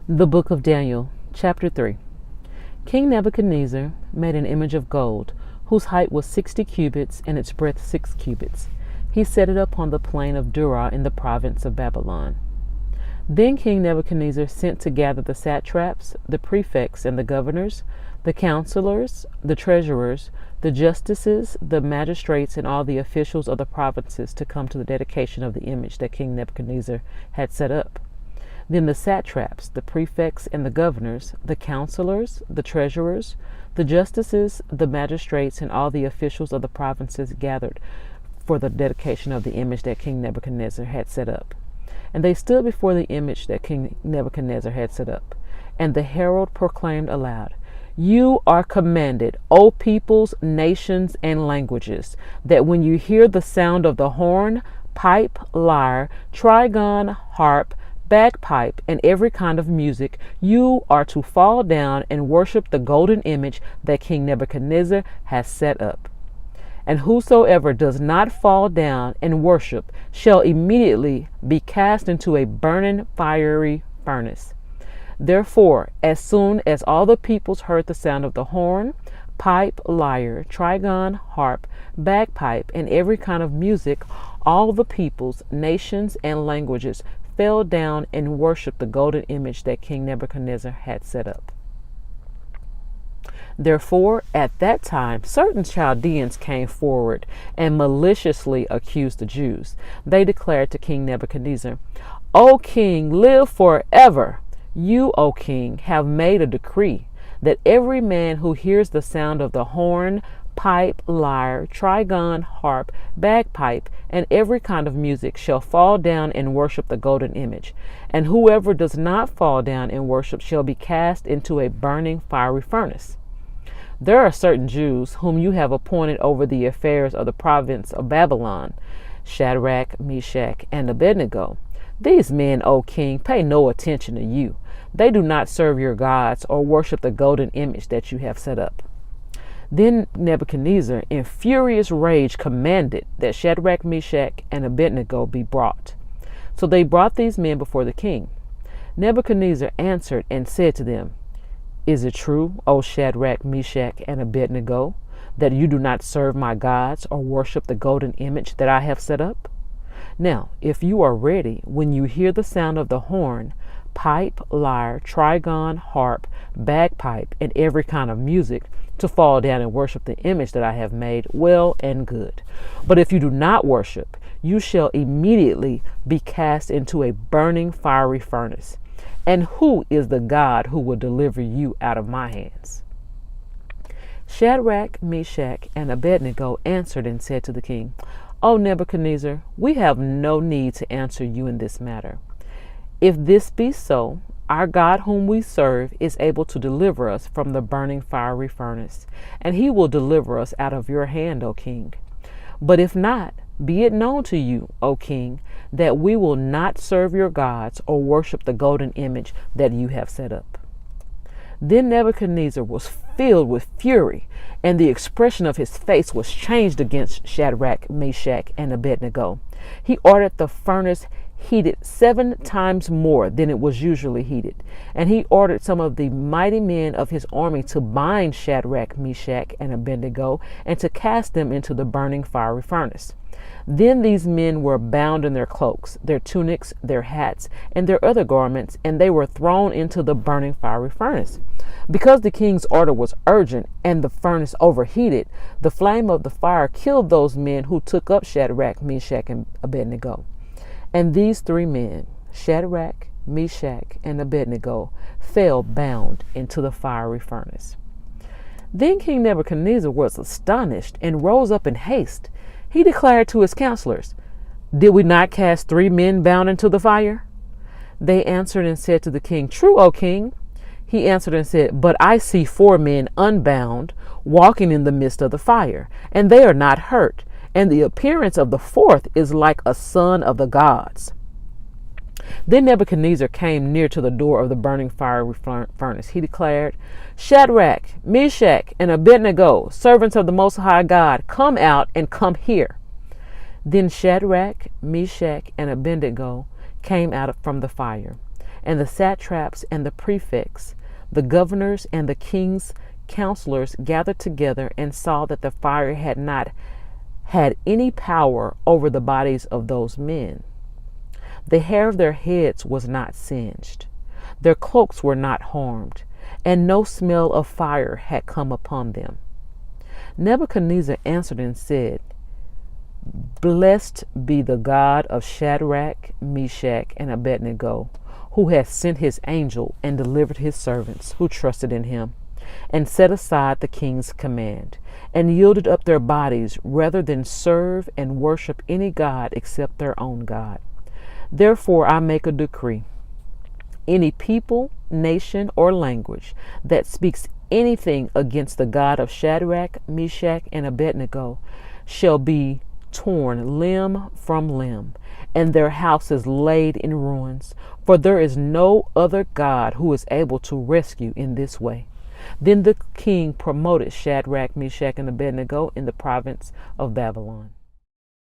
The Book of Daniel, Chapter 3. King Nebuchadnezzar made an image of gold, whose height was 60 cubits and its breadth 6 cubits. He set it upon the plain of Dura in the province of Babylon. Then King Nebuchadnezzar sent to gather the satraps, the prefects, and the governors, the counselors, the treasurers, the justices, the magistrates, and all the officials of the provinces to come to the dedication of the image that King Nebuchadnezzar had set up. Then the satraps, the prefects, and the governors, the counselors, the treasurers, the justices, the magistrates, and all the officials of the provinces gathered for the dedication of the image that King Nebuchadnezzar had set up. And they stood before the image that King Nebuchadnezzar had set up. And the herald proclaimed aloud, "You are commanded, O peoples, nations, and languages, that when you hear the sound of the horn, pipe, lyre, trigon, harp, bagpipe, and every kind of music, you are to fall down and worship the golden image that King Nebuchadnezzar has set up. And whosoever does not fall down and worship shall immediately be cast into a burning fiery furnace." Therefore, as soon as all the peoples heard the sound of the horn, pipe, lyre, trigon, harp, bagpipe, and every kind of music, all the peoples, nations, and languages fell down and worshiped the golden image that King Nebuchadnezzar had set up. Therefore, at that time, certain Chaldeans came forward and maliciously accused the Jews. They declared to King Nebuchadnezzar, "O king, live forever. You, O king, have made a decree that every man who hears the sound of the horn, pipe, lyre, trigon, harp, bagpipe, and every kind of music shall fall down and worship the golden image. And whoever does not fall down and worship shall be cast into a burning fiery furnace. There are certain Jews whom you have appointed over the affairs of the province of Babylon, Shadrach, Meshach, and Abednego. These men, O king, pay no attention to you. They do not serve your gods or worship the golden image that you have set up." Then Nebuchadnezzar, in furious rage, commanded that Shadrach, Meshach, and Abednego be brought. So they brought these men before the king. Nebuchadnezzar answered and said to them, "Is it true, O Shadrach, Meshach, and Abednego, that you do not serve my gods or worship the golden image that I have set up? Now, if you are ready, when you hear the sound of the horn, pipe, lyre, trigon, harp, bagpipe, and every kind of music, to fall down and worship the image that I have made, well and good. But if you do not worship, you shall immediately be cast into a burning fiery furnace. And who is the God who will deliver you out of my hands?" Shadrach, Meshach, and Abednego answered and said to the king, "O Nebuchadnezzar, we have no need to answer you in this matter. If this be so, our God whom we serve is able to deliver us from the burning fiery furnace, and he will deliver us out of your hand, O king. But if not, be it known to you, O king, that we will not serve your gods or worship the golden image that you have set up." Then Nebuchadnezzar was filled with fury, and the expression of his face was changed against Shadrach, Meshach, and Abednego. He ordered the furnace heated 7 times more than it was usually heated, and he ordered some of the mighty men of his army to bind Shadrach, Meshach, and Abednego and to cast them into the burning fiery furnace. Then these men were bound in their cloaks, their tunics, their hats, and their other garments, and they were thrown into the burning fiery furnace. Because the king's order was urgent and the furnace overheated, the flame of the fire killed those men who took up Shadrach, Meshach, and Abednego. And these 3 men, Shadrach, Meshach, and Abednego, fell bound into the fiery furnace. Then King Nebuchadnezzar was astonished and rose up in haste. He declared to his counselors, "Did we not cast 3 men bound into the fire?" They answered and said to the king, "True, O king." He answered and said, "But I see 4 men unbound, walking in the midst of the fire, and they are not hurt. And the appearance of the 4th is like a son of the gods." Then Nebuchadnezzar came near to the door of the burning fiery furnace. He declared, "Shadrach, Meshach, and Abednego, servants of the Most High God, come out and come here." Then Shadrach, Meshach, and Abednego came out from the fire. And the satraps and the prefects, the governors and the king's counselors gathered together and saw that the fire had not had any power over the bodies of those men. The hair of their heads was not singed, their cloaks were not harmed, and no smell of fire had come upon them. Nebuchadnezzar answered and said, Blessed be the God of Shadrach, Meshach, and Abednego, who hath sent his angel and delivered his servants who trusted in him, and set aside the king's command, and yielded up their bodies rather than serve and worship any god except their own God. Therefore I make a decree. Any people, nation, or language that speaks anything against the God of Shadrach, Meshach, and Abednego shall be torn limb from limb, and their houses laid in ruins, for there is no other God who is able to rescue in this way. Then the king promoted Shadrach, Meshach, and Abednego in the province of Babylon.